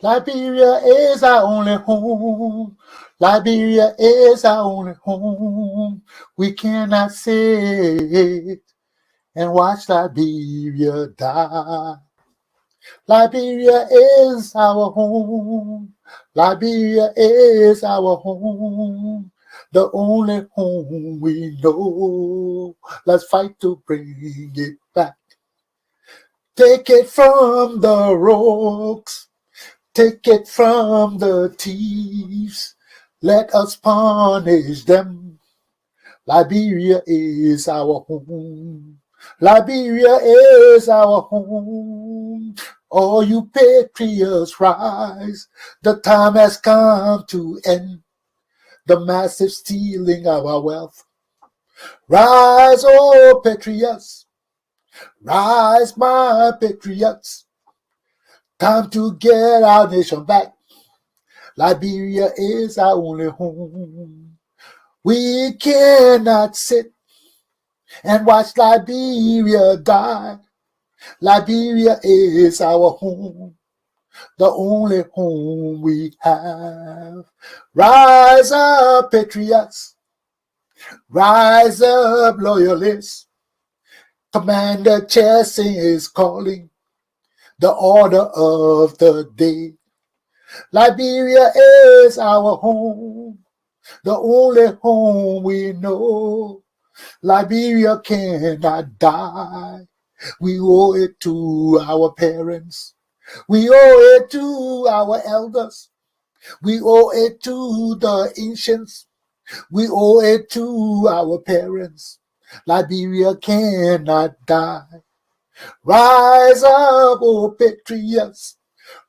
Liberia is our only home. Liberia is our only home. We cannot sit and watch Liberia die. Liberia is our home. Liberia is our home. The only home we know. Let's fight to bring it back. Take it from the rogues. Take it from the thieves. Let us punish them. Liberia is our home. Liberia is our home. All you patriots rise. The time has come to end the massive stealing of our wealth. Rise, oh patriots. Rise, my patriots. Time to get our nation back. Liberia is our only home. We cannot sit and watch Liberia die. Liberia is our home, the only home we have. Rise up, patriots. Rise up, loyalists. Commander Chesson is calling the order of the day. Liberia is our home, the only home we know. Liberia cannot die. We owe it to our parents. We owe it to our elders. We owe it to the ancients. We owe it to our parents. Liberia cannot die. Rise up, oh patriots.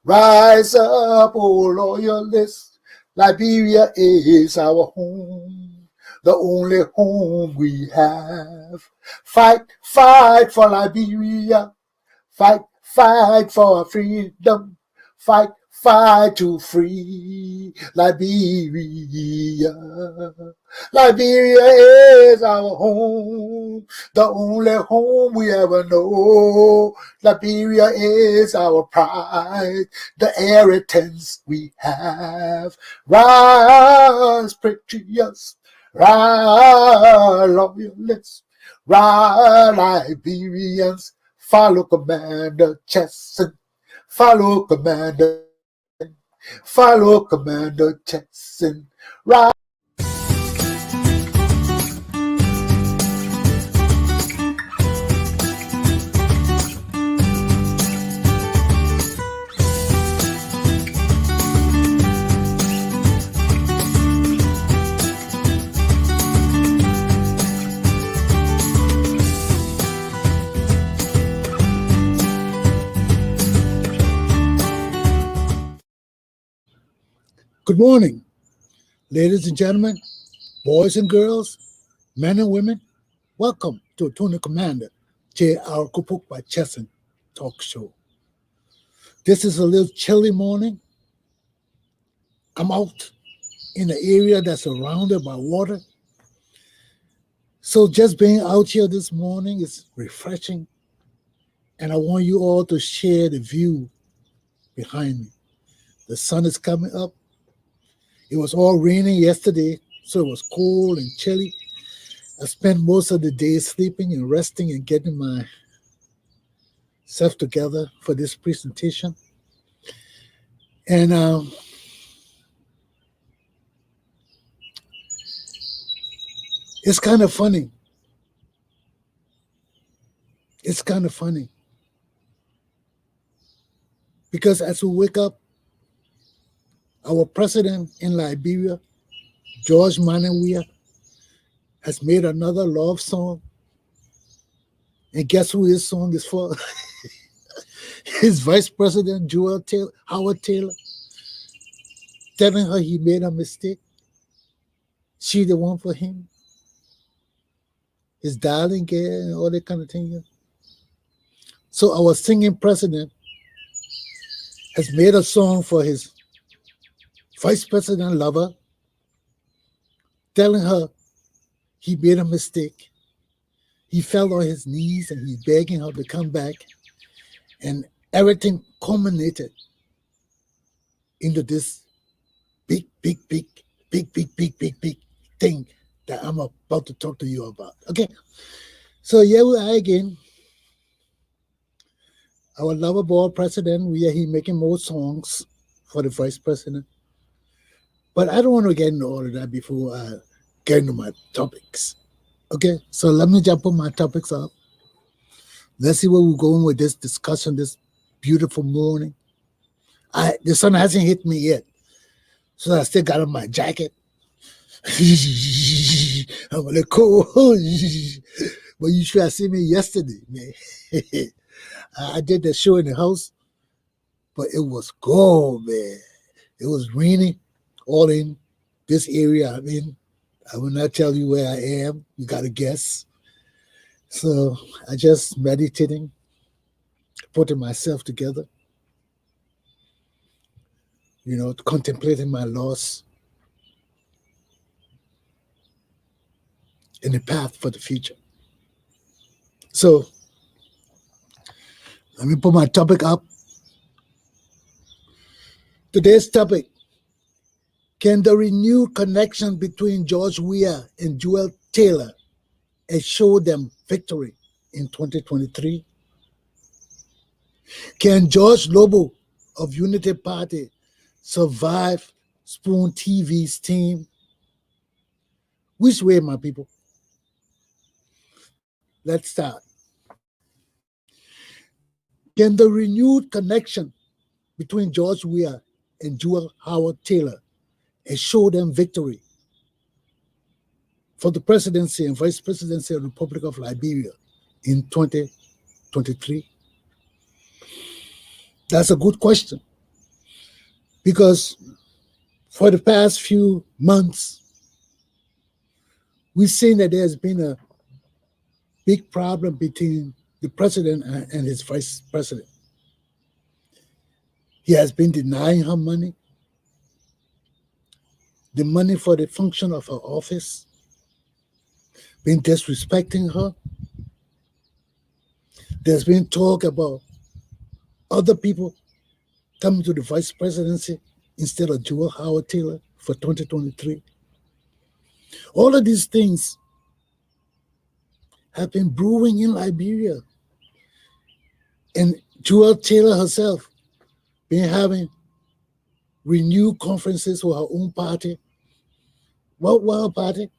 Rise up, oh loyalists. Liberia is our home, the only home we have. Fight, fight for Liberia. Fight, fight for our freedom. Fight, fight to free Liberia. Liberia is our home, the only home we ever know. Liberia is our pride, the inheritance we have. Rise, patriots. Rise, loyalists. Rise, Liberians. Follow Commander Chesson. Follow Commander. Follow Commander Chesson. Rise. Good morning, ladies and gentlemen, boys and girls, men and women. Welcome to Tuna Commander Galpohkpa Chesson Talk Show. This is a little chilly morning. I'm out in an area that's surrounded by water. So just being out here this morning is refreshing. And I want you all to share the view behind me. The sun is coming up. It was all raining yesterday, so it was cold and chilly. I spent most of the day sleeping and resting and getting myself together for this presentation. And it's kind of funny. It's kind of funny. Because as we wake up, our president in Liberia, George Weah, has made another love song. And guess who his song is for? His vice president, Howard Taylor, telling her he made a mistake. She the one for him. His darling girl and all that kind of thing. So our singing president has made a song for his vice president lover, telling her he made a mistake. He fell on his knees and he's begging her to come back. And everything culminated into this big thing that I'm about to talk to you about. Okay, so here we are again. Our lovable president, he making more songs for the vice president. But I don't want to get into all of that before I get into my topics. Okay, so let me just put my topics up. Let's see where we're going with this discussion this beautiful morning. The sun hasn't hit me yet, so I still got on my jacket. I'm like, cool. But you should have seen me yesterday, man. I did the show in the house, but it was cold, man. It was raining all in this area I'm in. I will not tell you where I am. You got to guess. So I just meditating, putting myself together, contemplating my loss and the path for the future. So let me put my topic up. Today's topic: can the renewed connection between George Weah and Weah-Taylor assure them victory in 2023? Can George Lobbo of Unity Party survive Spoon TV's team? Which way, my people? Let's start. Can the renewed connection between George Weah and Weah-Taylor assure them victory for the presidency and vice presidency of the Republic of Liberia in 2023? That's a good question, because for the past few months, we've seen that there's been a big problem between the president and his vice president. He has been denying her money, the money for the function of her office, been disrespecting her. There's been talk about other people coming to the vice presidency instead of Weah-Taylor for 2023. All of these things have been brewing in Liberia. And Weah-Taylor herself been having renewed conferences with her own party. What was her party?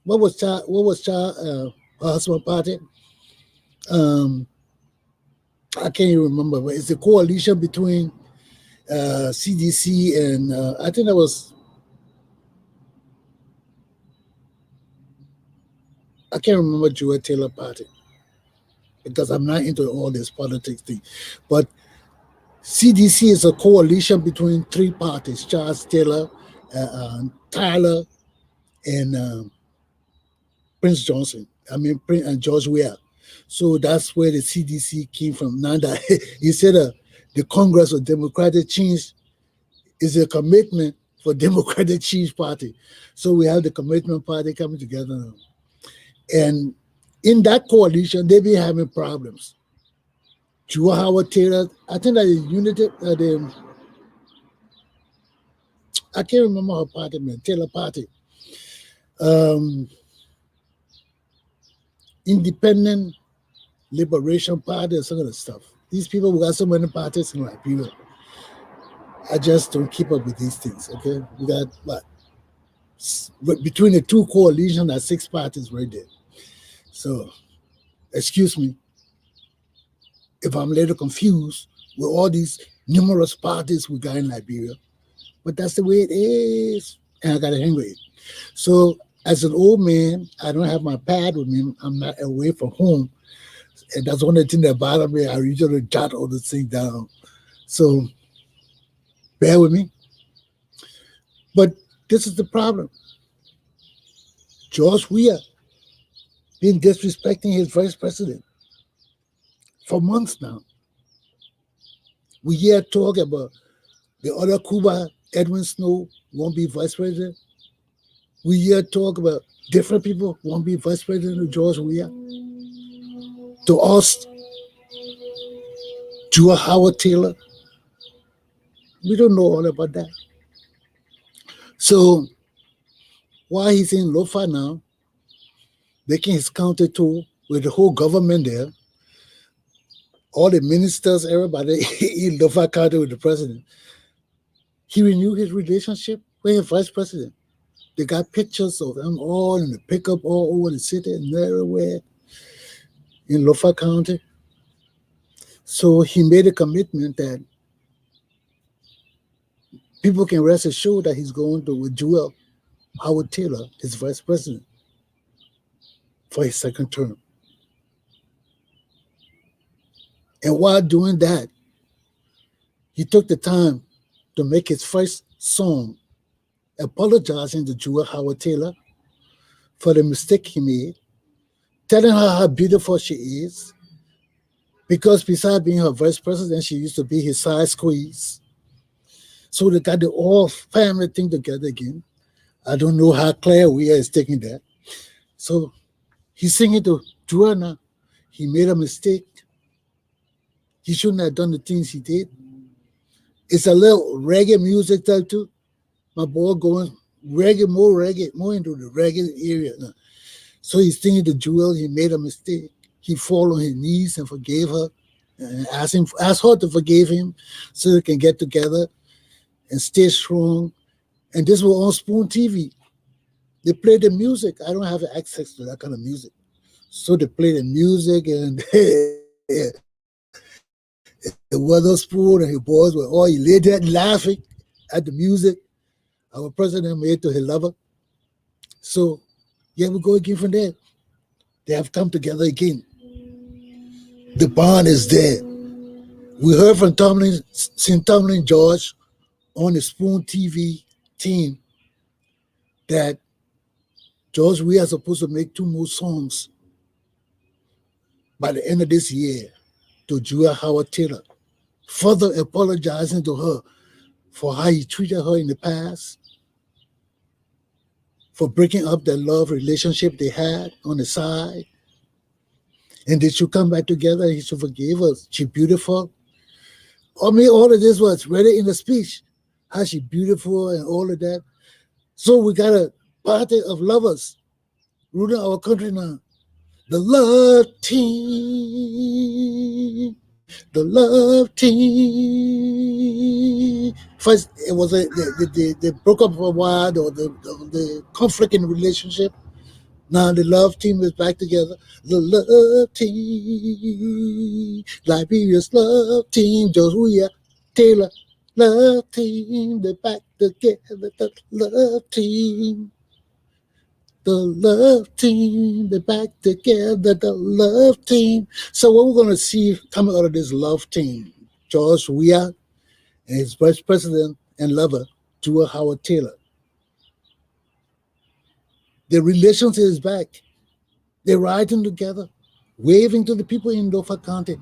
What was her husband's party? I can't even remember, but it's a coalition between CDC and I think that was, I can't remember Weah-Taylor party because I'm not into all this politics thing. But CDC is a coalition between three parties: Charles Taylor, Tyler, and Prince George Weah. So that's where the CDC came from. Now that you said the Congress of Democratic Change is a commitment for Democratic Change Party. So we have the Commitment Party coming together now. And in that coalition, they've been having problems. Weah-Taylor, I think that the Unity, I can't remember her party, man, Taylor Party. Independent Liberation Party and some of the stuff. These people, we got so many parties in Liberia. I just don't keep up with these things, okay? We got, what? But between the two coalitions, there's 6 parties right there. So, excuse me if I'm a little confused with all these numerous parties we got in Liberia, but that's the way it is, and I got to hang with it. So, as an old man, I don't have my pad with me. I'm not away from home, and that's one of the things that bother me. I usually jot all the things down. So, bear with me. But this is the problem. George Weah been disrespecting his vice president for months now. We hear talk about the other Cuba, Edwin Snow, won't be vice president. We hear talk about different people won't be vice president of George Weah. To us, Weah-Taylor, We don't know all about that. So while he's in Lofa now, making his counter tour with the whole government there, all the ministers, everybody in Lofa County with the president, he renewed his relationship with his vice president. They got pictures of them all in the pickup all over the city and everywhere in Lofa County. So he made a commitment that people can rest assured that he's going to with Weah-Taylor, his vice president, for his second term. And while doing that, he took the time to make his first song apologizing to Weah-Taylor for the mistake he made, telling her how beautiful she is, because besides being her vice president, she used to be his side squeeze. So they got the whole family thing together again. I don't know how Claire Weah is taking that. So he's singing to Weah now. He made a mistake. He shouldn't have done the things he did. It's a little reggae music type too. My boy going reggae, more into the reggae area now. So he's singing to Weah. He made a mistake. He fall on his knees and forgave her, and asked her to forgive him, so they can get together and stay strong. And this was on Spoon TV. They play the music. I don't have access to that kind of music. So they play the music, and the Weatherspoon and his boys were all elated, laughing at the music our president made to his lover. So, yeah, we go again from there. They have come together again. The bond is there. We heard from St. Tomlin George on the Spoon TV team that George Weah is supposed to make 2 more songs by the end of this year to Weah-Taylor, further apologizing to her for how he treated her in the past, for breaking up that love relationship they had on the side. And they should come back together. He should forgive her. She's beautiful. I mean, all of this was ready in the speech. How she's beautiful and all of that. So we got a party of lovers ruling our country now. The love team. The love team. First, it was they broke up for a while, the conflict in the relationship. Now the love team is back together. The love team, Liberia's love team, George Weah-Taylor, love team, they're back together. The love team, they're back together. The love team. So what we're going to see coming out of this love team, George Weah and his vice president and lover, Weah-Taylor. The relationship is back. They're riding together, waving to the people in Lofa County,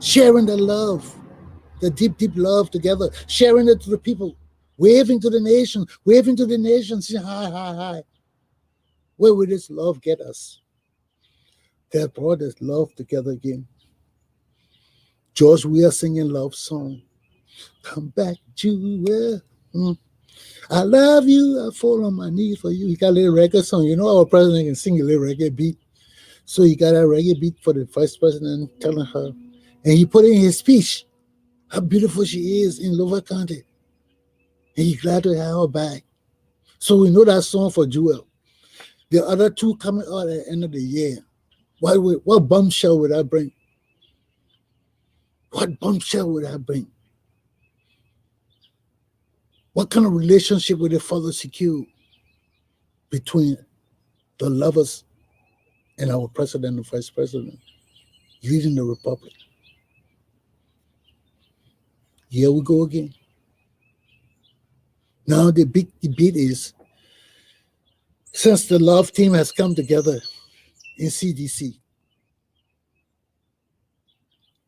sharing the love, the deep, deep love together, sharing it to the people, waving to the nation, saying, hi, hi, hi. Where will this love get us? They have brought this love together again. George Weah singing love song. Come back, Jewel. I love you. I fall on my knees for you. He got a little reggae song. You know, our president can sing a little reggae beat. So he got a reggae beat for the vice president telling her. And he put in his speech how beautiful she is in Lofa County. And he's glad to have her back. So we know that song for Jewel. The other 2 coming out at the end of the year. What bombshell would I bring? What bombshell would I bring? What kind of relationship would it further secure between the lovers and our president and vice president leading the republic? Here we go again. Now the big debate is, since the love team has come together in CDC,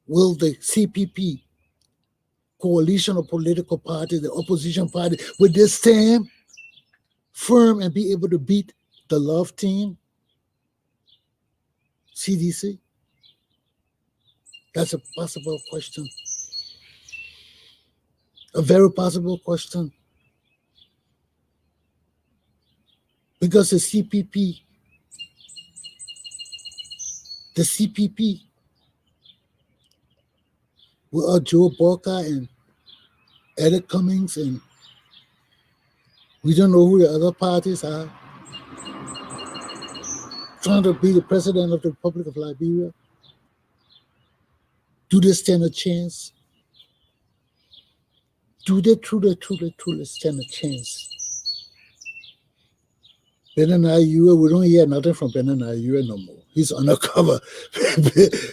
will the CPP, coalition of political parties, the opposition party, will they stand firm and be able to beat the love team, CDC? That's a possible question. A very possible question. Because the CPP, with Joe Borka and Eric Cummings, and we don't know who the other parties are, trying to be the president of the Republic of Liberia. Do they stand a chance? Do they truly stand a chance? Bernard Ayue, we don't hear nothing from Bernard Ayue no more. He's undercover.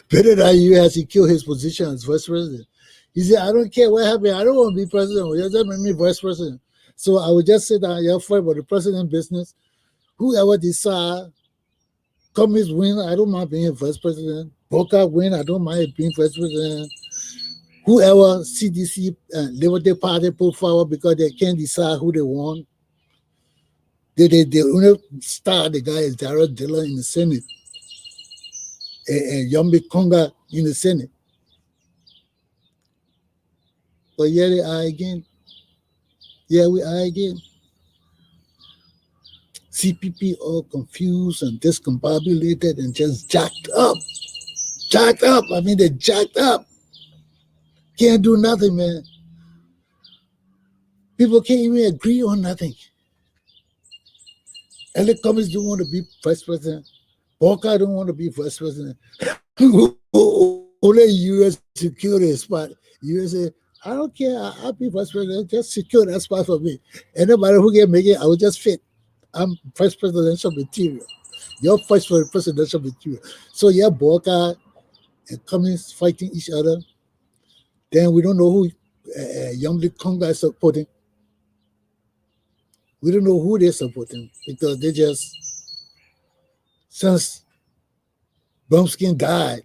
Bernard Ayue has secured his position as vice president. He said, I don't care what happened. I don't want to be president. You just make me vice president. So I would just sit down here fight for the president business. Whoever decide, Cummings win, I don't mind being vice president. Boca win, I don't mind being vice president. Whoever CDC and Liberty Party put forward because they can't decide who they want. They only star the guy is Jared Dillon in the Senate and Yombi Konga in the Senate. But here they are again. Here we are again. CPP all confused and discombobulated and just jacked up. Jacked up. I mean, they're jacked up. Can't do nothing, man. People can't even agree on nothing. Elect Cummings don't want to be vice president. Boca don't want to be vice president. Only U.S. secure the spot. U.S. say, I don't care. I'll be vice president. Just secure that spot for me. Anybody who can make it, I will just fit. I'm vice presidential material. You're vice presidential material. So yeah, Boca and Cummings fighting each other. Then we don't know who Yomli Konga is supporting. We don't know who they're supporting because they just, since Bromskin died,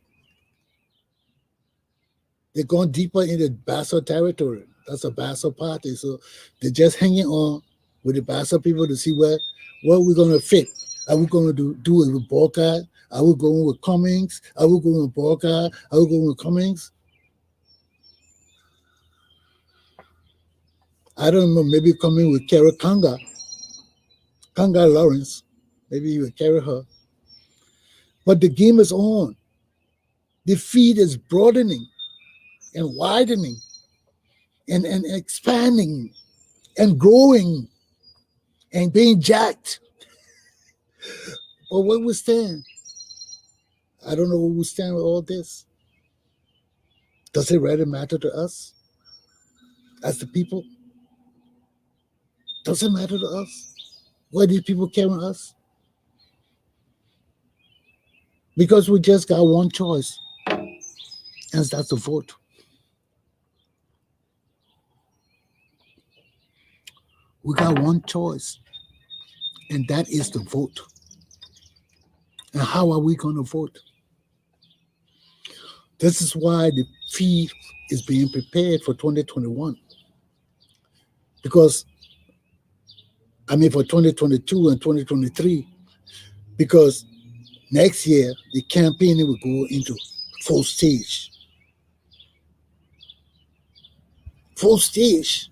they're going deeper into Bassa territory. That's a Bassa party. So they're just hanging on with the Bassa people to see what we're going to fit. Are we going to do it with Boca? Are we going with Cummings? Are we going with Boca? Are we going with Cummings? I don't know, maybe coming with carry Kanga Lawrence. Maybe you would carry her. But the game is on. The feed is broadening and widening and expanding and growing and being jacked. But where we stand? I don't know where we stand with all this. Does it really matter to us as the people? Does it matter to us? Why these people carry us? Because we just got one choice, and that's the vote. We got one choice, and that is the vote. And how are we going to vote? This is why the feed is being prepared for 2021. Because, I mean, for 2022 and 2023, because next year, the campaigning will go into full stage. Full stage.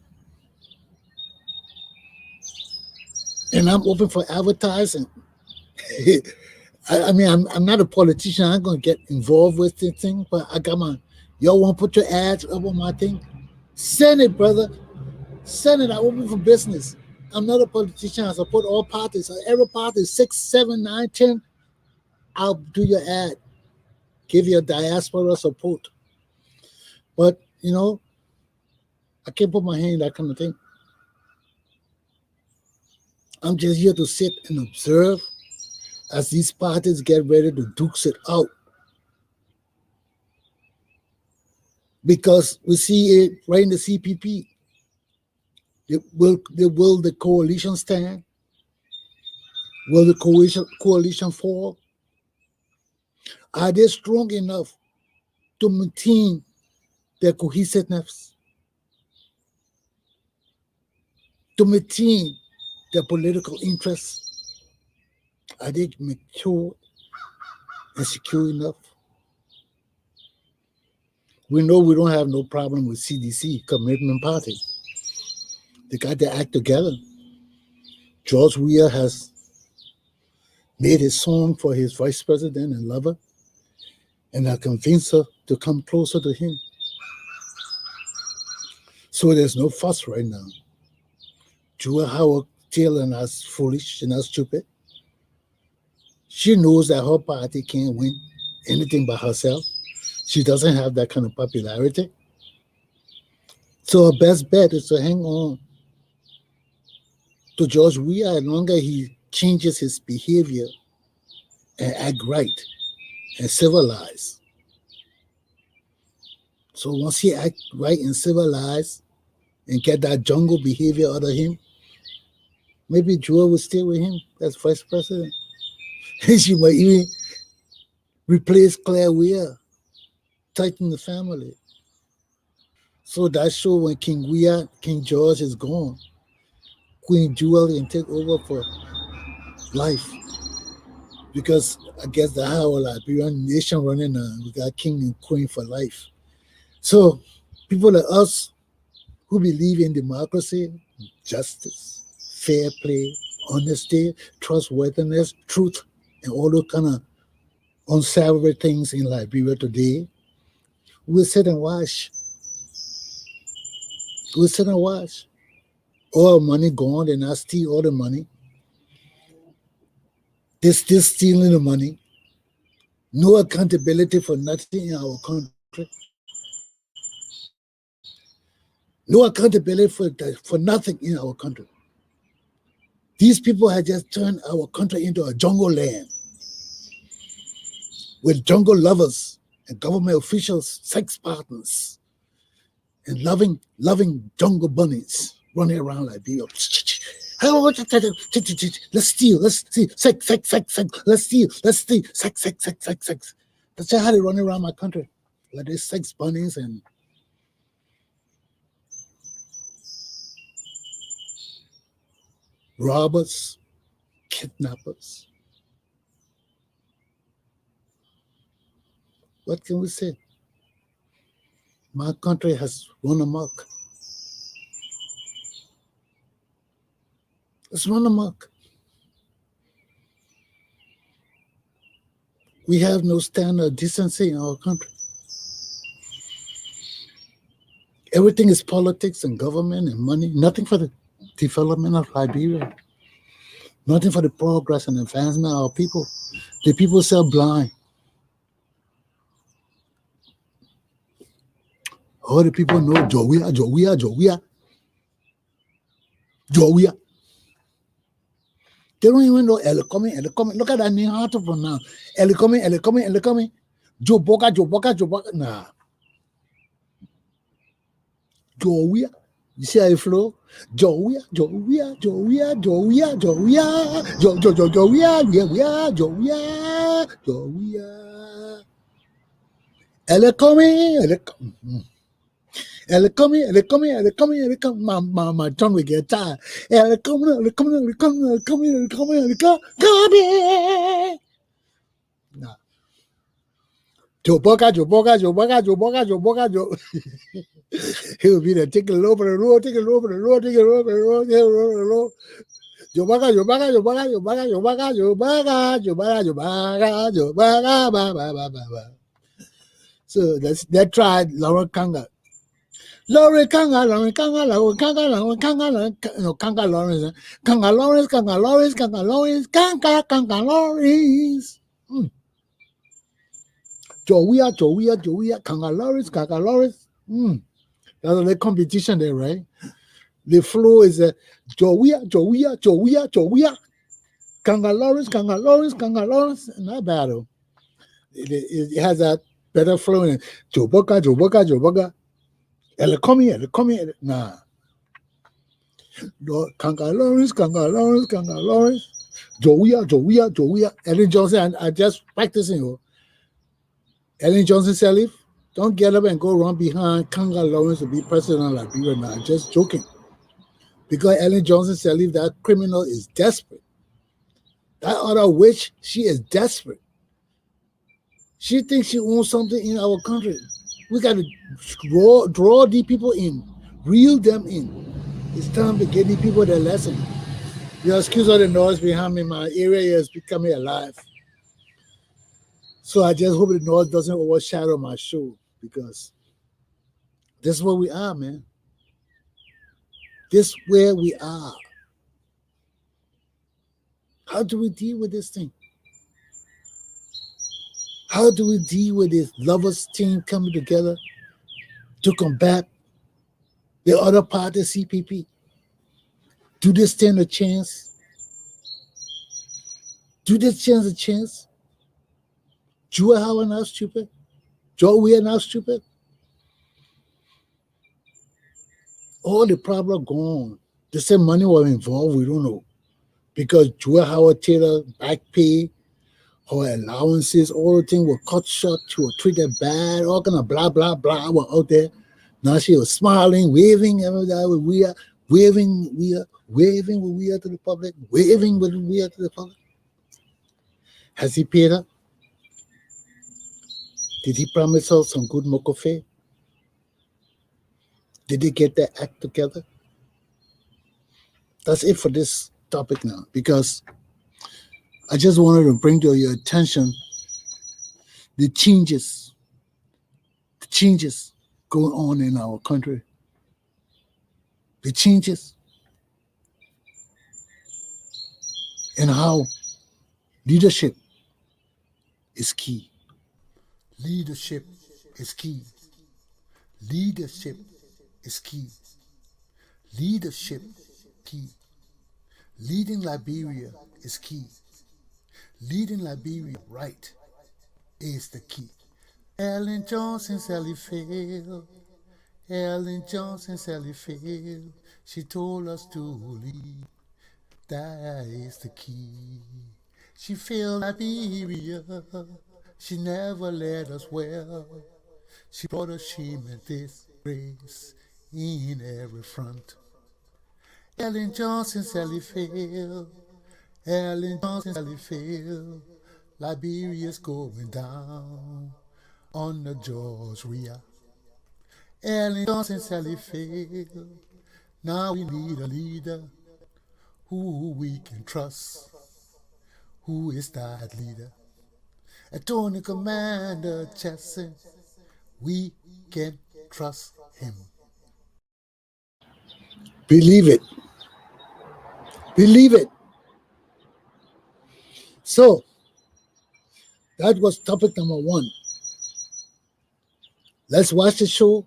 And I'm open for advertising. I mean, I'm not a politician. I'm going to get involved with this thing, but I got y'all want to put your ads up on my thing? Send it, brother. Send it. I'm open for business. I'm not a politician. I support all parties. Every party, 6, 7, 9, 10. I'll do your ad. Give your diaspora support. But, you know, I can't put my hand in that kind of thing. I'm just here to sit and observe as these parties get ready to dukes it out. Because we see it right in the CPP. Will the coalition stand? Will the coalition fall? Are they strong enough to maintain their cohesiveness? To maintain their political interests? Are they mature and secure enough? We know we don't have no problem with CDC, Commitment Party. They got their act together. George Weah has made his song for his vice president and lover, and I convinced her to come closer to him. So there's no fuss right now. Weah-Taylor and us foolish and us stupid. She knows that her party can't win anything by herself. She doesn't have that kind of popularity. So her best bet is to hang on to George Weah as long as he changes his behavior and act right and civilized. So once he act right and civilized and get that jungle behavior out of him, maybe Joel will stay with him as vice president. She might even replace Claire Weah, tighten the family. So that show when King George is gone, Queen Jewel can take over for life. Because I guess the whole Liberian nation running on, we got king and queen for life. So people like us who believe in democracy, justice, fair play, honesty, trustworthiness, truth, and all those kind of unsavory things in Liberia today, we'll sit and watch. We'll sit and watch. All money gone, they not steal all the money. They're still stealing the money. No accountability for nothing in our country. No accountability for nothing in our country. These people have just turned our country into a jungle land with jungle lovers and government officials, sex partners, and loving jungle bunnies running around like beer. Let's steal, let's see, sex, let's steal, sex. That's how they run around my country. Like these sex bunnies and robbers, kidnappers. What can we say? My country has run amok. It's run amok. We have no standard of decency in our country. Everything is politics and government and money. Nothing for the development of Liberia. Nothing for the progress and advancement of our people. The people so blind. All the people know Jowiya. They don't even know Elekomi. Look at that name, hard to pronounce. Elekomi. Joboka. Nah. Jowiya. You see how it flow? Jowiya. Elekomi. My tongue will get tired. Elekomi. Nah. Joboka. He will be there, take a low for the road. Jobaga. So that tried Lauren Kanga. Kanga Lawrence. Jowiya, Kanga Lawrence. That's the competition there, right? The flow is Jowiya. Kanga Lawrence. Not bad though. It has that better flow in it. Joboka. Elekomi. Nah. Kanga Lawrence. Jowiya. Ellen Johnson, I just practicing. Ellen Johnson Sirleaf, don't get up and go run behind Kanga Lawrence to be president of Liberia now. I'm just joking. Because Ellen Johnson Sirleaf, that criminal is desperate. That other witch, she is desperate. She thinks she owns something in our country. We got to draw these people in, reel them in. It's time to get these people their lesson. You excuse all the noise behind me. My area is becoming alive. So I just hope the noise doesn't overshadow my show, because this is where we are, man. This is where we are. How do we deal with this thing? How do we deal with this lovers team coming together to combat the other party, CPP? Do they stand a chance? Do they stand a chance? How are not stupid? We are not stupid. All the problems gone. They say money was involved. We don't know, because Weah-Taylor back pay, her allowances, all the things were cut short. She was treated bad. All kind of blah blah blah were out there. Now she was smiling, waving, waving with Weah to the public, waving with Weah to the public. Has he paid her? Did he promise her some good mokofe? Did they get their act together? That's it for this topic now, because I just wanted to bring to your attention the changes going on in our country. The changes and how leadership is key. Leadership is key. Leadership is key. Leadership key. Leading Liberia is key. Leading Liberia right is the key. Ellen Johnson, Sally Field. Ellen Johnson, Sally Field. She told us to lead. That is the key. She failed Liberia. She never led us well. She brought us shame and disgrace in every front. Ellen Johnson, Sally Field. Ellen Johnson, Sally Field. Liberia's going down under George Weah. Ellen Johnson, Sally Field. Now we need a leader who we can trust. Who is that leader? Attorney Commander Chesson. We can trust him. Believe it. Believe it. So, that was topic number 1. Let's watch the show.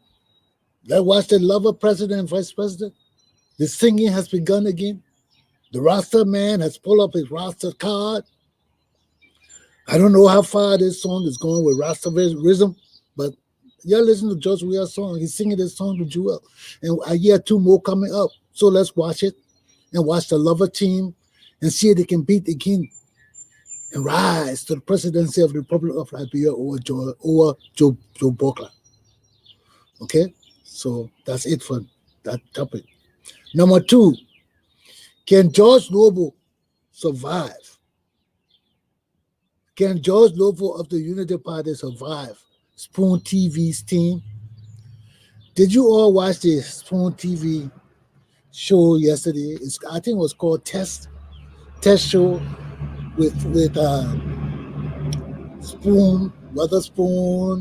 Let's watch the lover president and vice president. The singing has begun again. The Rasta man has pulled up his Rasta card. I don't know how far this song is going with Rastafarism, but you're listening to George Weah's song. He's singing this song to Jewel. And I hear 2 more coming up. So let's watch it and watch the lover team and see if they can beat the king and rise to the presidency of the Republic of Liberia over Joe Bokla. Okay? So that's it for that topic. Number 2, can George Lobbo survive? Can George Lobbo of the Unity Party survive Spoon TV's team? Did you all watch the Spoon TV show yesterday? I think it was called Test Show with Spoon, Witherspoon,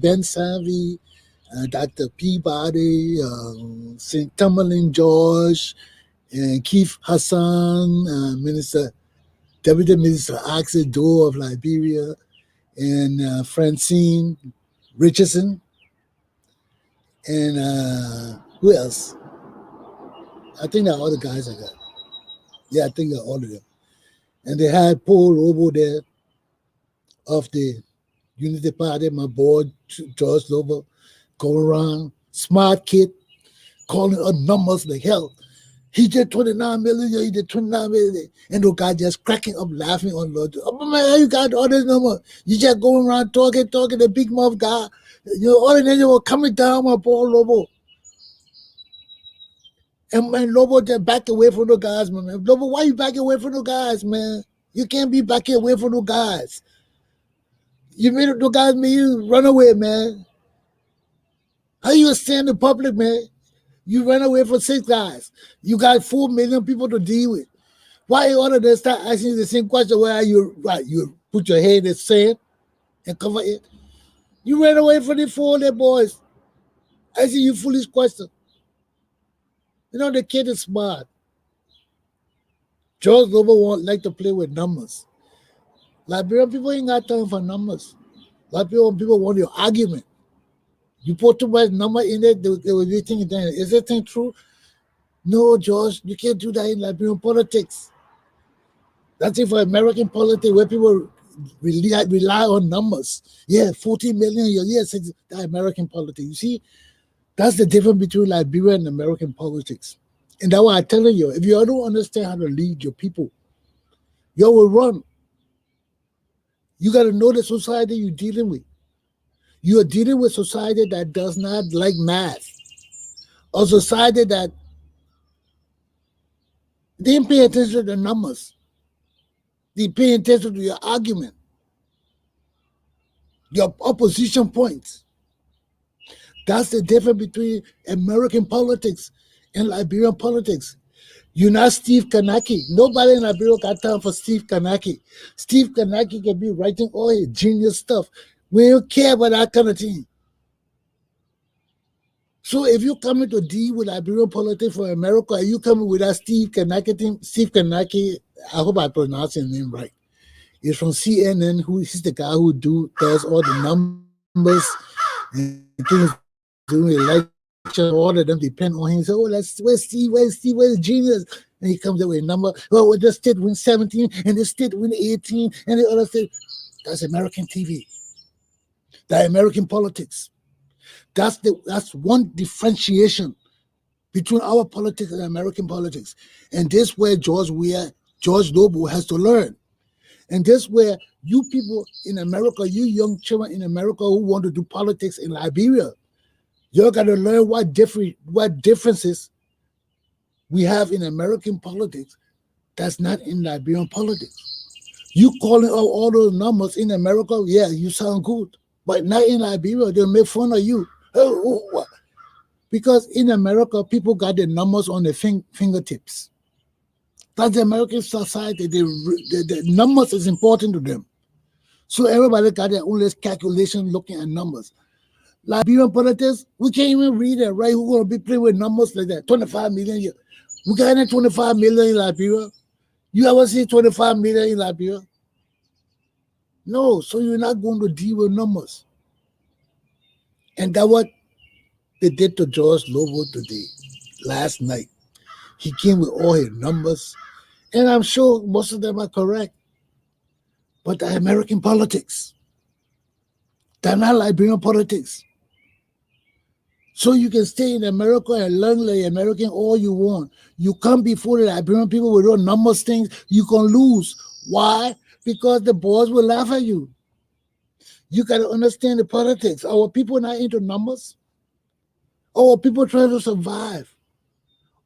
Ben Savvy, Dr. Peabody, St. Tumberlin George, and Keith Hassan, Deputy Minister Axel Doe of Liberia, and Francine Richardson, and who else? I think they're all the guys I got. Yeah, I think they're all of them. And they had Paul Lobo there of the Unity Party, my boy, George Lobbo, going around, smart kid, calling up numbers like hell. He did 29 million, he did 29 million. And the guy just cracking up laughing on Lord. Oh man, you got all this number. You just going around talking, the big mouth guy. You know, all the niggas were coming down, my poor Lobo. And Lobo just back away from the guys, man. Lobo, why you back away from the guys, man? You can't be back away from the guys. You made the guys made you run away, man. How you stand in public, man? You ran away from 6 guys. You got 4 million people to deal with. Why you ought to start asking you the same question where you put your head in the sand and cover it? You ran away from the 4 of their boys. Asking you foolish question. You know, the kid is smart. George Lobbo won't like to play with numbers. Liberian people ain't got time for numbers. Liberian people want your argument. You put too much number in it, they will be thinking, is that thing true? No, George, you can't do that in Liberian politics. That's it for American politics where people rely on numbers. Yeah, 40 million, yes, that's American politics. You see, that's the difference between Liberia and American politics. And that's why I'm telling you, if you don't understand how to lead your people, you will run. You got to know the society you're dealing with. You are dealing with society that does not like math. A society that didn't pay attention to the numbers. They pay attention to your argument, your opposition points. That's the difference between American politics and Liberian politics. You're not Steve Kanaki. Nobody in Liberia got time for Steve Kanaki. Steve Kanaki can be writing all his genius stuff. We don't care about that kind of thing. So if you're coming to deal with Liberian politics for America, are you coming with that Steve Kanaki thing? Steve Kanaki, I hope I pronounced his name right. He's from CNN. He's the guy who does all the numbers and things, doing election. All of them depend on him. So, where's Steve? Where's the genius? And he comes up with a number. Well, this state win 17, and this state win 18, and the other state. That's American TV. That's American politics. That's one differentiation between our politics and American politics. And this where George Lobbo has to learn. And this where you people in America, you young children in America who want to do politics in Liberia, you're got to learn what differences we have in American politics that's not in Liberian politics. You calling out all those numbers in America, yeah, you sound good. But not in Liberia, they'll make fun of you. Because in America, people got their numbers on their fingertips. That's the American society. The numbers is important to them. So everybody got their own calculation looking at numbers. Liberian politics, we can't even read it, right? Who's going to be playing with numbers like that? 25 million. We got 25 million in Liberia. You ever see 25 million in Liberia? No, so you're not going to deal with numbers. And that's what they did to George Lobbo today, last night. He came with all his numbers, and I'm sure most of them are correct. But they're American politics. They're not Liberian politics. So you can stay in America and learn like American all you want. You come before the Liberian people with all numbers things, you can lose. Why? Because the boys will laugh at you. You got to understand the politics. Our people not into numbers. Our people trying to survive.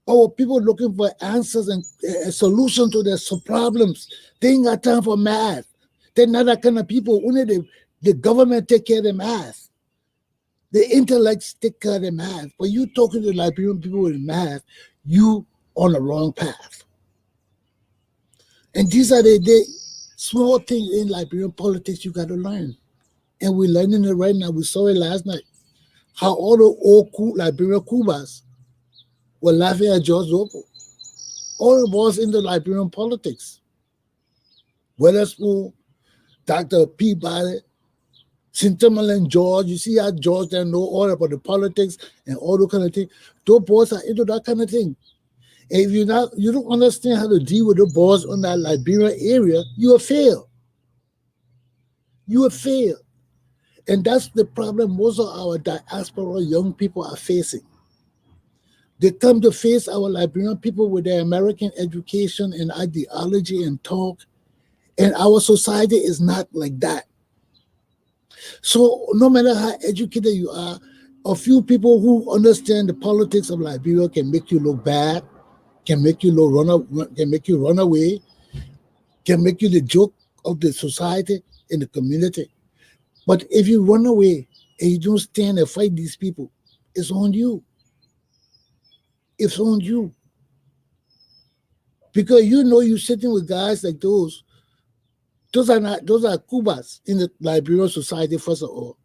Our people looking for answers and a solution to their problems. They ain't got time for math. They're not that kind of people. Only the government take care of the math. The intellects take care of the math. But you talking to Liberian people with math, you on the wrong path. And these are the small things in Liberian politics you got to learn. And we're learning it right now. We saw it last night. How all the old Liberian Cubas were laughing at George Lobbo. All it was in the Liberian politics. Weatherspoon, Dr. Peabody, Sinterman, George. You see how George then know all about the politics and all that kind of thing. Those boys are into that kind of thing. And if you don't understand how to deal with the boys on that Liberian area, you will fail. You will fail. And that's the problem most of our diaspora young people are facing. They come to face our Liberian people with their American education and ideology and talk. And our society is not like that. So no matter how educated you are, a few people who understand the politics of Liberia can make you look bad, can make you run away, can make you the joke of the society and the community. But if you run away and you don't stand and fight these people, it's on you. It's on you. Because you know you're sitting with guys like those. Those are Cubas in the Liberian society, first of all.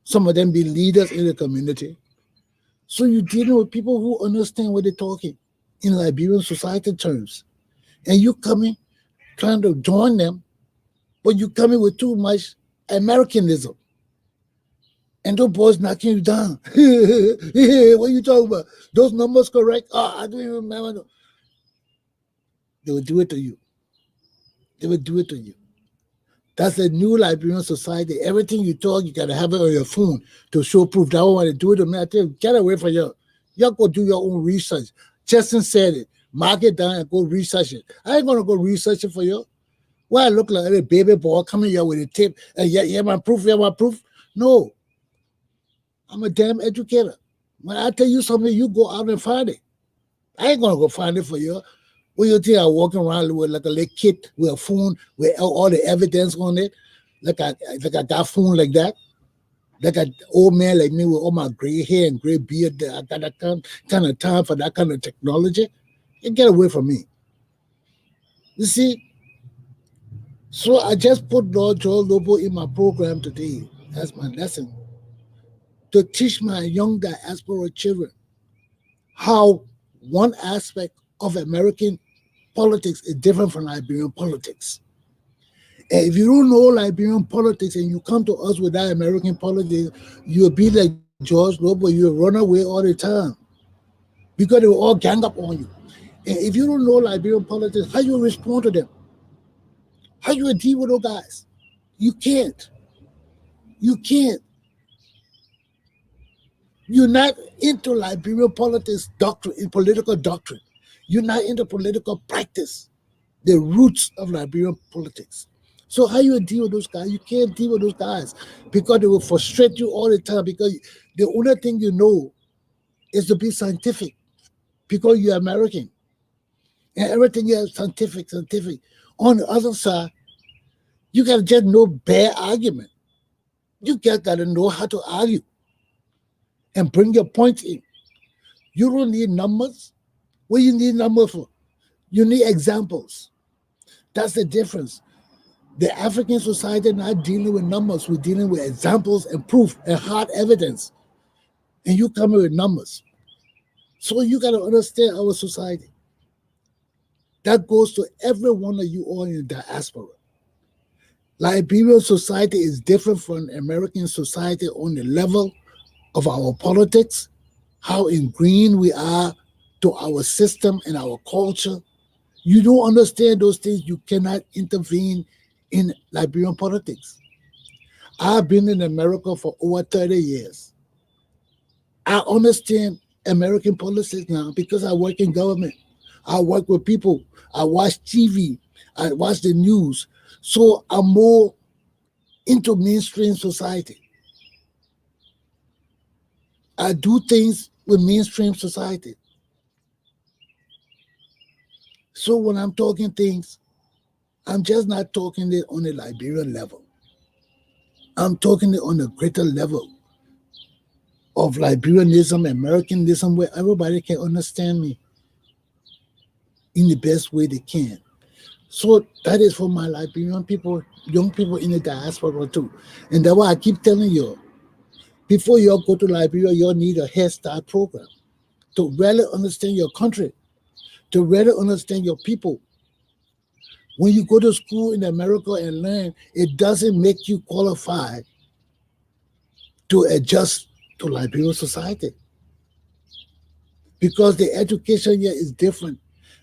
Some of them be leaders in the community. So you're dealing with people who understand what they're talking in Liberian society terms. And you coming, trying to join them, but you coming with too much Americanism. And those boys knocking you down. What are you talking about? Those numbers correct? Oh, I don't even remember. They will do it to you. They will do it to you. That's a new Liberian society. Everything you talk, you gotta have it on your phone to show proof. That one want to do it to me. I tell you, get away from you. Y'all go do your own research. Chesson said it. Mark it down and go research it. I ain't gonna go research it for you. Why I look like a baby boy coming here with a tape and yeah, my proof, yeah, my proof. No. I'm a damn educator. When I tell you something, you go out and find it. I ain't gonna go find it for you. What you think I walking around with like a little kid with a phone with all the evidence on it? Like I got phone like that? Like an old man like me with all my gray hair and gray beard. I got that kind of time for that kind of technology. You get away from me. You see? So I just put Lord George Lobbo in my program today as my lesson to teach my young diaspora children how one aspect of American politics is different from Liberian politics. And if you don't know Liberian politics and you come to us with that American politics, you'll be like George Lobbo, you'll run away all the time because they will all gang up on you. And if you don't know Liberian politics, how you respond to them? How you deal with those guys? You can't. You can't. You're not into Liberian politics doctrine, in political doctrine. You're not into political practice, the roots of Liberian politics. So how you deal with those guys? You can't deal with those guys because they will frustrate you all the time because the only thing you know is to be scientific because you're American. And everything you have scientific. On the other side, you got to just know bad argument. You just got to know how to argue and bring your point in. You don't need numbers. What do you need numbers for? You need examples. That's the difference. The African society not dealing with numbers. We're dealing with examples and proof and hard evidence. And you come with numbers. So you got to understand our society. That goes to every one of you all in the diaspora. Liberian society is different from American society on the level of our politics, how ingrained we are to our system and our culture. You don't understand those things, you cannot intervene in Liberian politics. I've been in America for over 30 years. I understand American politics now because I work in government. I work with people. I watch TV. I watch the news. So I'm more into mainstream society. I do things with mainstream society. So when I'm talking things, I'm just not talking it on a Liberian level. I'm talking it on a greater level of Liberianism, Americanism, where everybody can understand me in the best way they can. So that is for my Liberian people, young people in the diaspora too. And that's why I keep telling you, before you all go to Liberia, you all need a Head Start program to really understand your country, to really understand your people. When you go to school in America and learn, it doesn't make you qualified to adjust to Liberian society because the education here is different.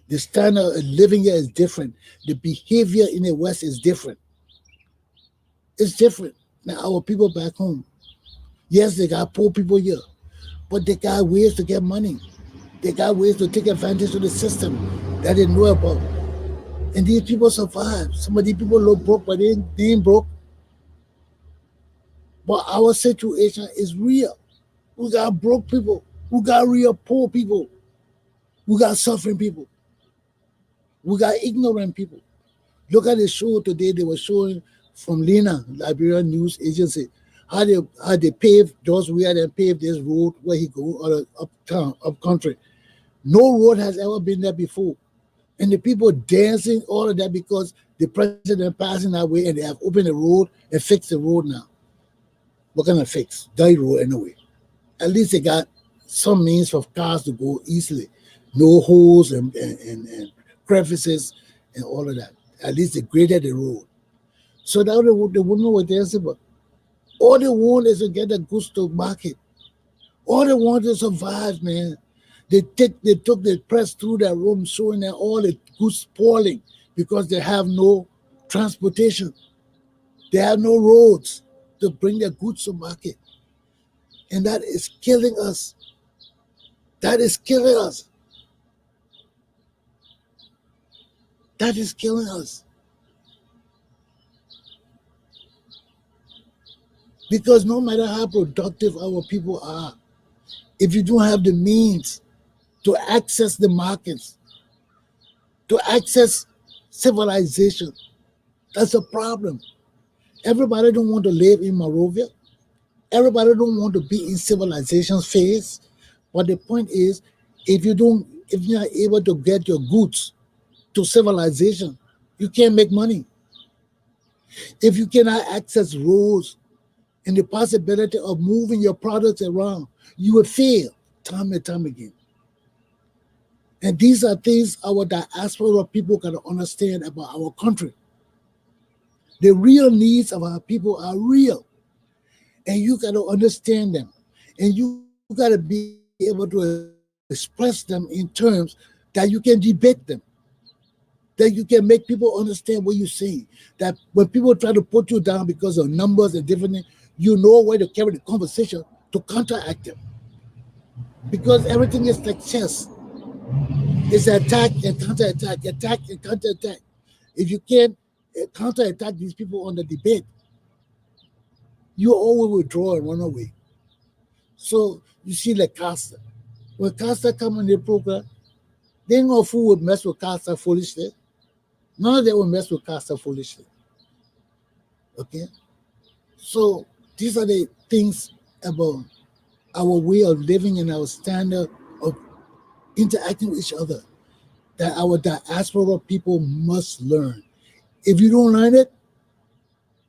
The standard of living here is different. The behavior in the West is different. It's different. Now, our people back home, yes, they got poor people here, but they got ways to get money. They got ways to take advantage of the system that they know about. And these people survive. Some of these people look broke, but they ain't broke. But our situation is real. We got broke people. We got real poor people. We got suffering people. We got ignorant people. Look at the show today. They were showing from Lena, Liberian news agency, how they paved George Weah and paved this road where he go uptown, up country. No road has ever been there before. And the people dancing, all of that because the president passing that way and they have opened the road and fixed the road now. What kind of fix? Dirty road anyway. At least they got some means for cars to go easily. No holes and crevices and all of that. At least they graded the road. So now they wouldn't know what they're saying, but all they want is to get the goods to market. All they want is to survive, man. They took the press through their room showing that all the goods spoiling because they have no transportation. They have no roads to bring their goods to market. And that is killing us. That is killing us. That is killing us. Because no matter how productive our people are, if you don't have the means to access the markets, to access civilization, that's a problem. Everybody don't want to live in Monrovia. Everybody don't want to be in civilization's phase. But the point is, if you're not able to get your goods to civilization, you can't make money. If you cannot access roads and the possibility of moving your products around, you will fail time and time again. And these are things our diaspora people got to understand about our country. The real needs of our people are real. And you got to understand them. And you got to be able to express them in terms that you can debate them, that you can make people understand what you're saying. That when people try to put you down because of numbers and different things, you know where to carry the conversation to counteract them. Because everything is like chess. It's attack and counterattack, attack and counterattack. If you can't counterattack these people on the debate, you always withdraw and run away. So you see like Costa. When Costa come on the program, they ain't gonna fool with mess with Costa foolishly. None of them will mess with Costa foolishly. Okay? So these are the things about our way of living and our standard of interacting with each other that our diaspora people must learn. If you don't learn it,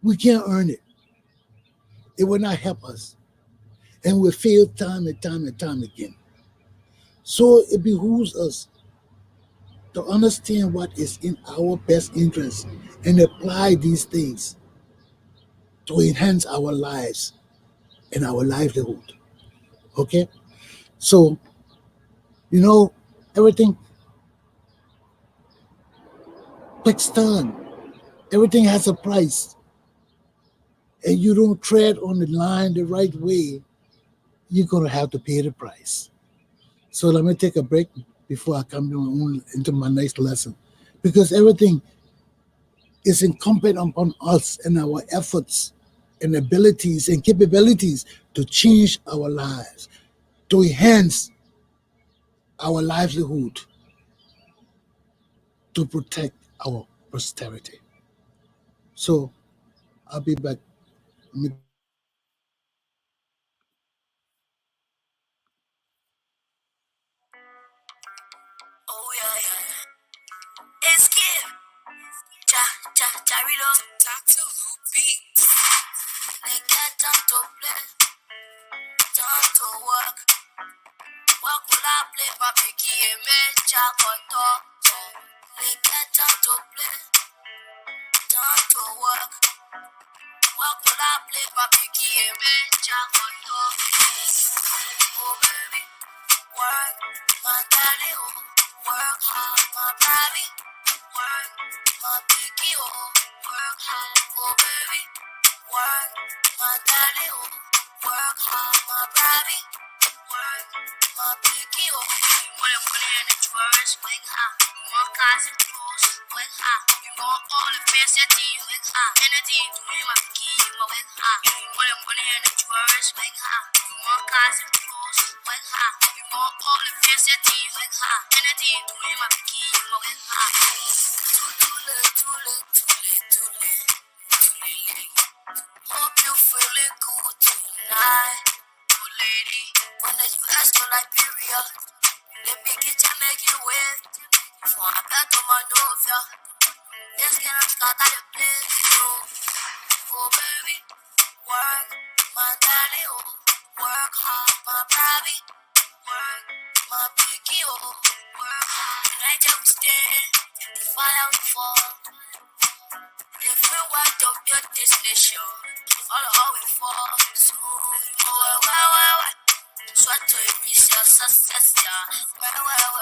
we can't earn it. It will not help us. And we'll fail time and time and time again. So it behooves us to understand what is in our best interest and apply these things to enhance our lives and our livelihood. Okay? So, everything takes time. Everything has a price. And you don't tread on the line the right way, you're going to have to pay the price. So let me take a break before I come into my next lesson. Because everything is incumbent upon us and our efforts and abilities and capabilities to change our lives, to enhance our livelihood, to protect our posterity. So I'll be back. Oh yeah, yeah. Escape. Jarilo. Talk to beat. They get time to play, time to work. Work will I play my picky and make jack or talk. They get time to play, time to work. Work will I play my picky and make jack or talk. Oh baby, work, my daddy, oh. Work hard, my baby. Work, my picky, oh. Work hard, oh baby. Work, my daddy, oh. Work hard, my baby. Work, my picky, oh. When I'm putting in the drawers, wake up. You want cars and clothes, wake up. You want all the fancy things, wake up. Anything to me, my picky, you want wake up. When I'm putting in the drawers, wake up. You want cars and clothes, wake up. You want all the fancy things, wake up. Anything to me, my picky, you want wake up. Too late, too late, too late, too late. got a place, oh baby, work, my daddy, oh, work hard, my baby, work, my picky, oh, work hard. And I just stand, the fire will fall. If we want to build this nation, all how we fall. So, well. So to increase your success, yeah. Well.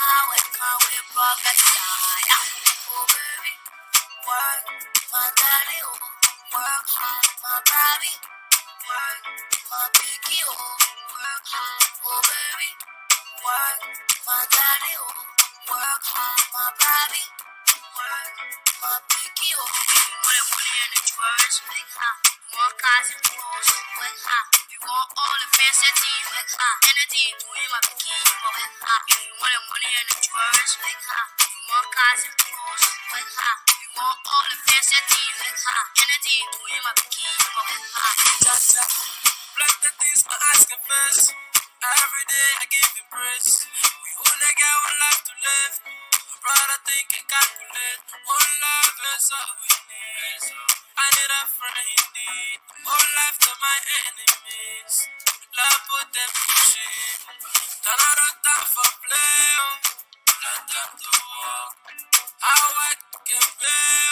How and can we progress, yeah. Oh baby, work, my daddy, oh, work hard, my baby, work, my picky, oh, work hard, oh baby, work, my daddy, oh, work hard, my baby, work, my picky, oh. When I put in the church, make her, more cars and clothes, with her. You want all the fancy with her, energy, doing my picky, with her. When I put in the church, make her, more cars and clothes, with her. You want all the fancy with her, energy, doing my picky, with her. Black the things my eyes confess. Every day I give you praise. We only get one life to live. My brother think and calculate. One life is all we need. I need a friend indeed. One life to my enemies. Love put them to shame. Another time for play. Let them to walk. How I can play.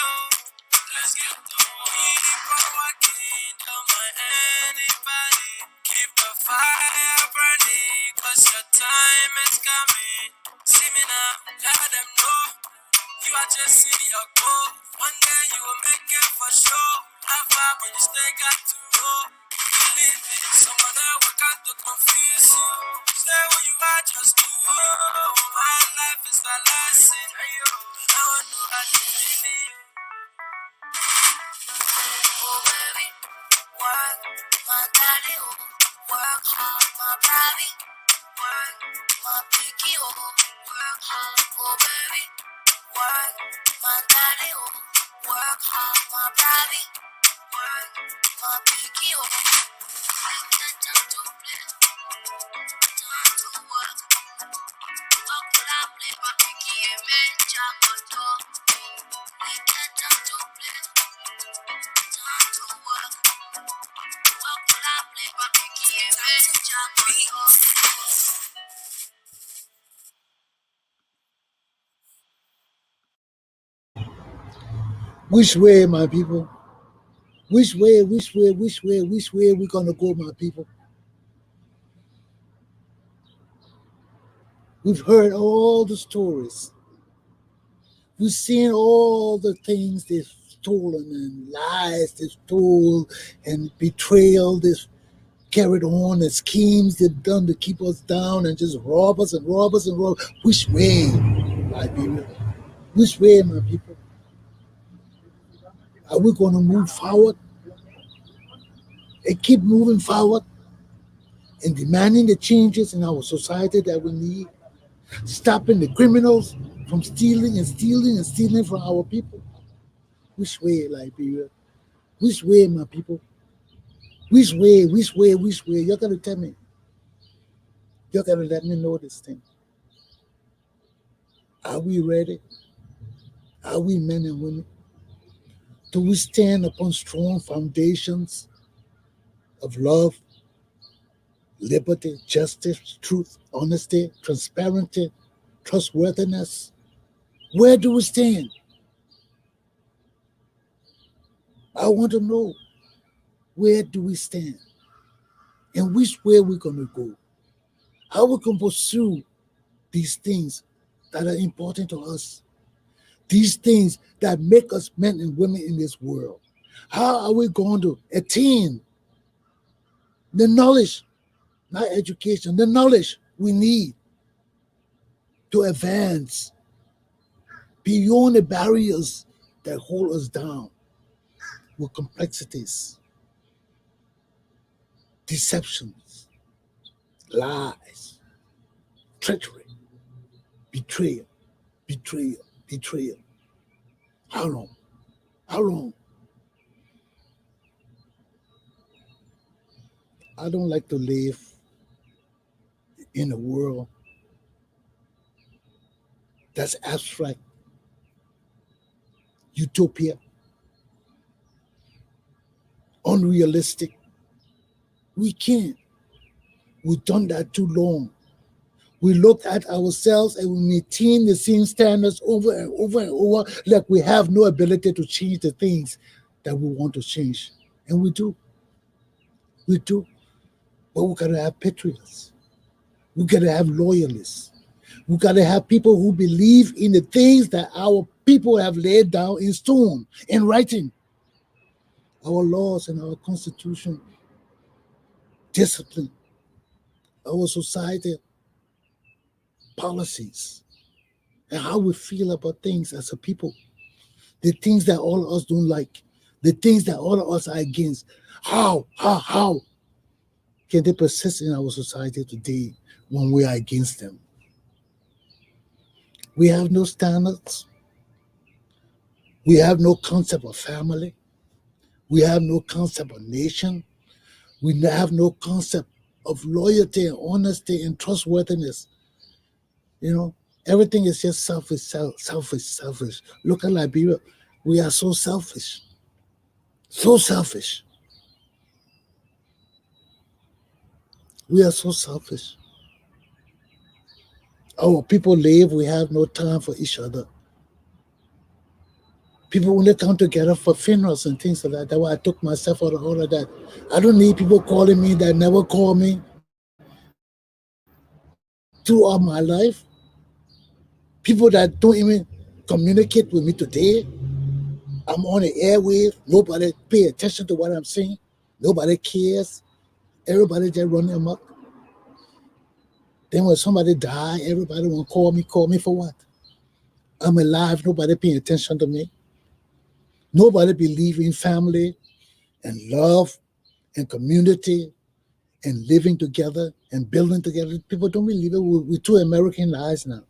Let's get to work. Keep on working, don't mind anybody. Keep the fire burning, cause your time is coming. See me now, let them know. You are just in your goal. One day you will make it for sure. How far, but you still got to go. Believe me, someone there will come to confuse you. Stay where you are, just do it. My life is a lesson. I want to know how to live you. Oh baby, work, my daddy, oh, work hard, my baby, work, my picky, oh, work hard, oh baby, work, my daddy, oh, work hard, my baby, work, my picky, oh. I can't time to play, time to work. What could I play, my picky, and man, jam my door. I can't time to play. Time to work. What could I play? My picky and man, jam my door. Which way, my people? Which way we gonna go, my people? We've heard all the stories. We've seen all the things they've stolen and lies they've told and betrayal they've carried on and schemes they've done to keep us down and just rob us and rob us and rob. Which way, Liberia? Which way, my people? Are we going to move forward and keep moving forward and demanding the changes in our society that we need? Stopping the criminals from stealing from our people. Which way, Liberia? Which way, my people? Which way? You're going to tell me. You're going to let me know this thing. Are we ready? Are we men and women? Do we stand upon strong foundations of love, liberty, justice, truth, honesty, transparency, trustworthiness? Where do we stand? I want to know, where do we stand? And which way we're going to go? How we can pursue these things that are important to us? These things that make us men and women in this world. How are we going to attain the knowledge, not education, the knowledge we need to advance beyond the barriers that hold us down with complexities, deceptions, lies, treachery, betrayal. How long? How long? I don't like to live in a world that's abstract, utopia, unrealistic. We can't. We've done that too long. We look at ourselves and we maintain the same standards over and over and over, like we have no ability to change the things that we want to change. And we do. We do. But we gotta have patriots. We gotta have loyalists. We gotta have people who believe in the things that our people have laid down in stone, in writing. Our laws and our constitution, discipline, our society policies, and how we feel about things as a people. The things that all of us don't like, the things that all of us are against. How can they persist in our society today when we are against them? We have no standards. We have no concept of family. We have no concept of nation. We have no concept of loyalty and honesty and trustworthiness. You know, everything is just selfish. Look at Liberia. We are so selfish. So selfish. We are so selfish. Our people live, we have no time for each other. People only come together for funerals and things like that. That's why I took myself out of all of that. I don't need people calling me that never call me throughout my life. People that don't even communicate with me today. I'm on the airwave. Nobody pay attention to what I'm saying. Nobody cares. Everybody just running amok. Then when somebody die, everybody want to call me. Call me for what? I'm alive. Nobody paying attention to me. Nobody believe in family and love and community and living together and building together. People don't believe it. We're too Americanized now.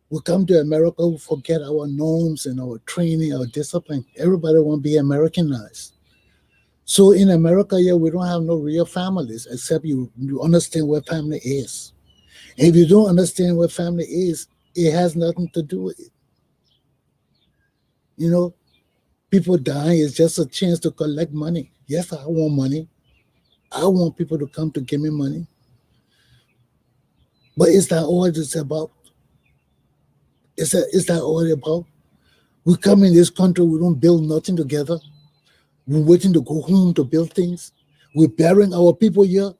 We come to America, we forget our norms and our training, our discipline. Everybody want to be Americanized. So in America, yeah, we don't have no real families, except you understand what family is. And if you don't understand what family is, it has nothing to do with it. You know, people dying is just a chance to collect money. Yes, I want money. I want people to come to give me money. But is that all it's about? Is that all it's about? We come in this country, we don't build nothing together. We're waiting to go home to build things. We're burying our people here.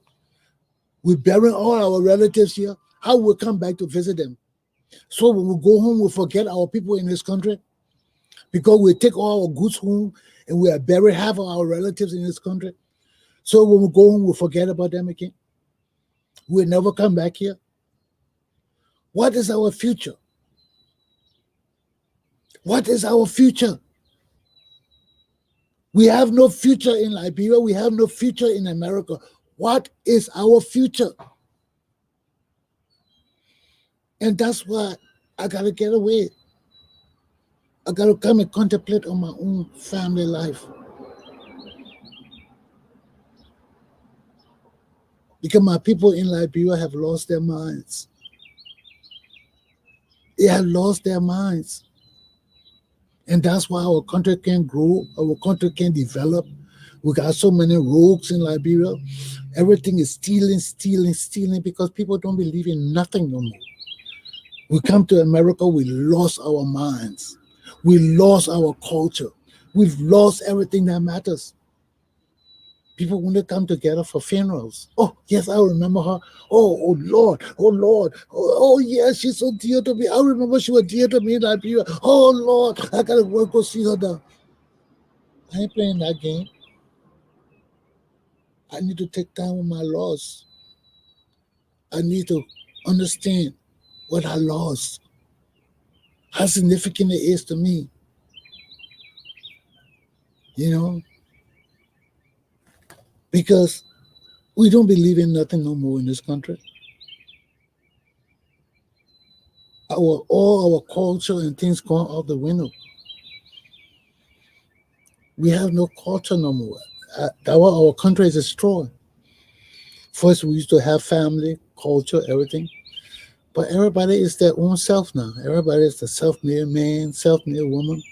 We're burying all our relatives here. How will we come back to visit them? So when we go home, we forget our people in this country because we take all our goods home and we are bury half of our relatives in this country. So when we go home, we forget about them again. We'll never come back here. What is our future? What is our future? We have no future in Liberia. We have no future in America. What is our future? And that's why I got to get away. I got to come and contemplate on my own family life. Because my people in Liberia have lost their minds. They have lost their minds. And that's why our country can grow, our country can develop. We got so many rogues in Liberia. Everything is stealing because people don't believe in nothing no more. We come to America, we lost our minds. We lost our culture. We've lost everything that matters. People want to come together for funerals. Oh, yes, I remember her. Oh Lord. Oh, yes, she's so dear to me. I remember she was dear to me in Liberia. Oh, Lord, I got to go see her now. I ain't playing that game. I need to take time with my loss. I need to understand what I lost, how significant it is to me. You know? Because we don't believe in nothing no more in this country. All our culture and things gone out the window. We have no culture no more. Our country is destroyed. First, we used to have family, culture, everything. But everybody is their own self now. Everybody is the self-made man, self-made woman.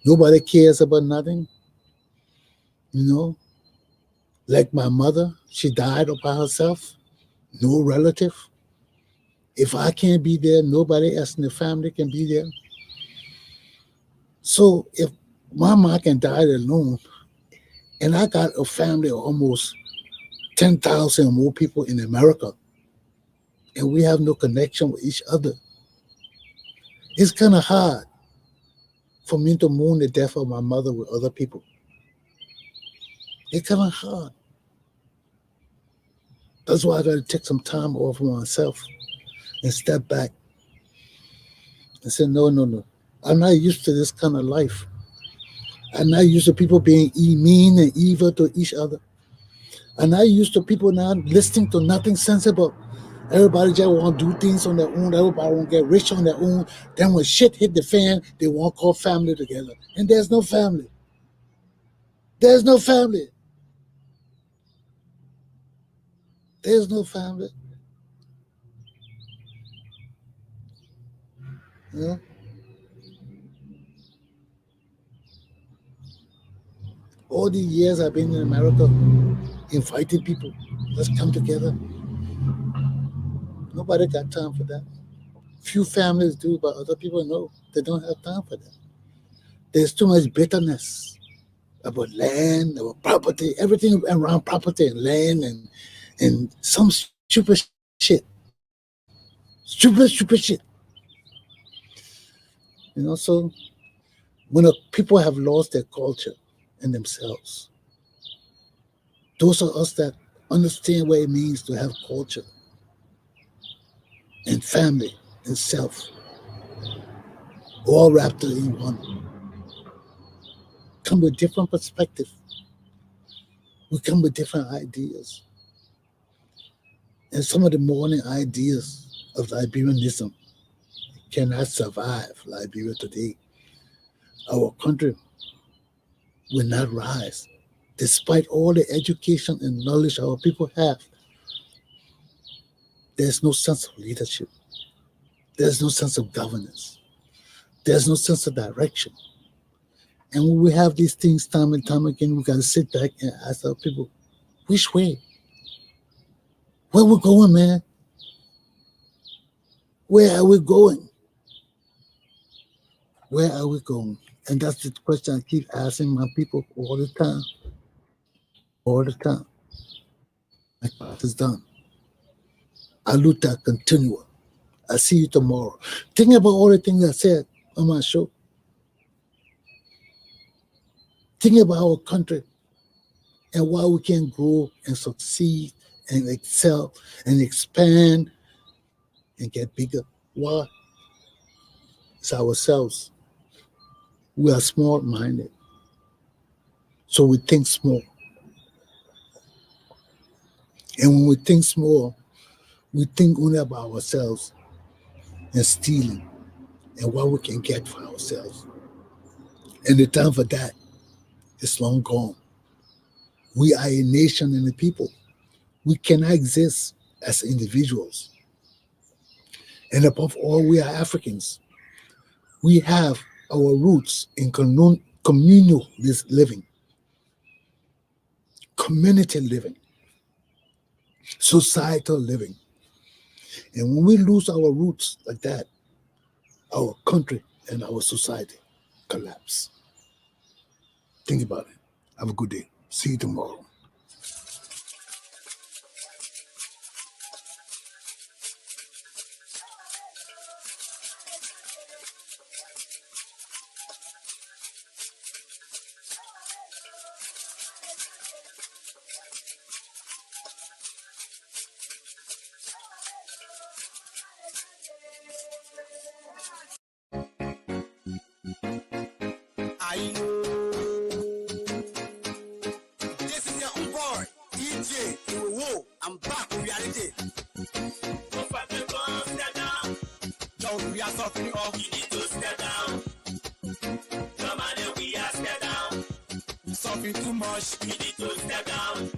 Nobody cares about nothing. You know, like my mother, she died by herself, no relative. If I can't be there, nobody else in the family can be there. So if my mom can die alone, and I got a family of almost 10,000 or more people in America, and we have no connection with each other, it's kind of hard for me to mourn the death of my mother with other people. It's kind of hard. That's why I got to take some time off for myself and step back and say, no, no, no. I'm not used to this kind of life. I'm not used to people being mean and evil to each other. I'm not used to people not listening to nothing sensible. Everybody just want to do things on their own. Everybody want to get rich on their own. Then when shit hit the fan, they want to call family together. And there's no family. There's no family. There's no family. You know? All these years I've been in America, inviting people, let's come together. Nobody got time for that. Few families do, but other people know they don't have time for that. There's too much bitterness about land, about property, everything around property and land and some stupid shit. Stupid shit. You know, so when people have lost their culture and themselves, those are us that understand what it means to have culture and family and self, all wrapped in one. Come with different perspective. We come with different ideas. And some of the modern ideas of Liberianism cannot survive Liberia today. Our country will not rise, despite all the education and knowledge our people have. There's no sense of leadership. There's no sense of governance. There's no sense of direction. And when we have these things time and time again, we got to sit back and ask our people, which way? Where we going, man? Where are we going? Where are we going? And that's the question I keep asking my people all the time. All the time. My class is done. Aluta continua. I'll see you tomorrow. Think about all the things I said on my show. Think about our country and why we can grow and succeed and excel and expand and get bigger. Why? It's ourselves. We are small-minded. So we think small. And when we think small, we think only about ourselves and stealing and what we can get for ourselves. And the time for that is long gone. We are a nation and a people. We cannot exist as individuals. And above all, we are Africans. We have our roots in communal living, community living, societal living. And when we lose our roots like that, our country and our society collapse. Think about it. Have a good day. See you tomorrow. This is your own boy, DJ Iwo. I'm back with reality. Don't we are suffering off. You need to step down. Normally we are step down. We suffering too much. You need to step down.